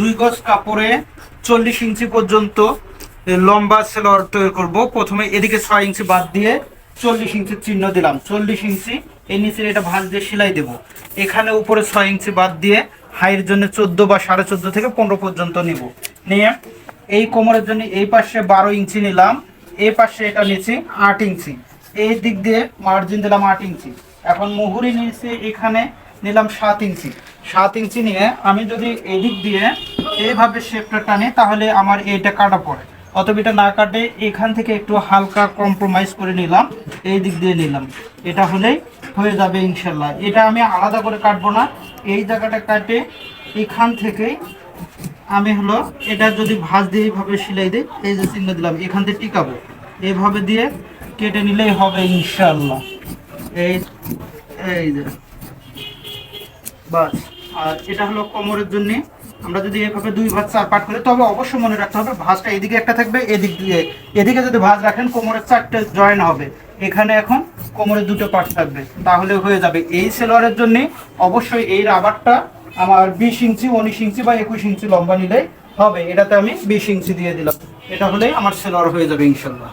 2 গজ কাপড়ে 40 ইঞ্চি পর্যন্ত লম্বা সেলোয়ার তৈরি করব। প্রথমে এদিকে 6 ইঞ্চি বাদ দিয়ে 40 ইঞ্চির চিহ্ন দিলাম। 40 ইঞ্চি এই নিচে এটা ভাঁজ দিয়ে সেলাই দেব। এখানে উপরে 6 ইঞ্চি বাদ দিয়ে হাইয়ের জন্য 14 বা 14.5 থেকে 15 পর্যন্ত নিব। নিয়ে এই কোমরের জন্য এই পাশে 12 ইঞ্চি নিলাম, এই পাশে এটা নিচ্ছি 8 ইঞ্চি। এই দিক দিয়ে মার্জিন দিলাম 8 ইঞ্চি। এখন মুহুরি নিয়েছি এখানে নিলাম 7 ইঞ্চি। 7 ইঞ্চি নিয়ে আমি যদি এদিক দিয়ে এইভাবে শেপটা টানি তাহলে আমার এইটা কাটা পড়ে। অতএব এটা না কাটে এখান থেকে একটু হালকা কম্প্রোমাইজ করে নিলাম, এই দিক দিয়ে নিলাম। এটা হলেই হয়ে যাবে ইনশাল্লাহ। এটা আমি আলাদা করে কাটবো না, এই জায়গাটা কাটে এখান থেকেই আমি হলো এটা যদি ভাঁজ দিয়ে এইভাবে সেলাই দিই, এই যে চিহ্ন দিলাম এখান থেকে টিকাবো, এইভাবে দিয়ে কেটে নিলেই হবে ইনশাল্লাহ। এই এই যে বাস। আর এটা হলো কোমরের জন্য। আমরা যদি এভাবে 2 ভাঁজ 4 পার্ট করি, তবে অবশ্যই মনে রাখতে হবে ভাঁজটা এদিকে একটা থাকবে, এদিকে যদি ভাঁজ রাখেন কোমরের 4টে জয়েন হবে। এখানে এখন কোমরের 2টো পার্ট থাকবে, তাহলে হয়ে যাবে। এই সেলোয়ারের জন্য অবশ্যই এই রাবারটা আমার 20 ইঞ্চি 19 ইঞ্চি বা 21 ইঞ্চি লম্বা নিলেই হবে। এটাতে আমি 20 ইঞ্চি দিয়ে দিলাম। এটা হলেই আমার সেলোয়ার হয়ে যাবে ইনশাল্লাহ।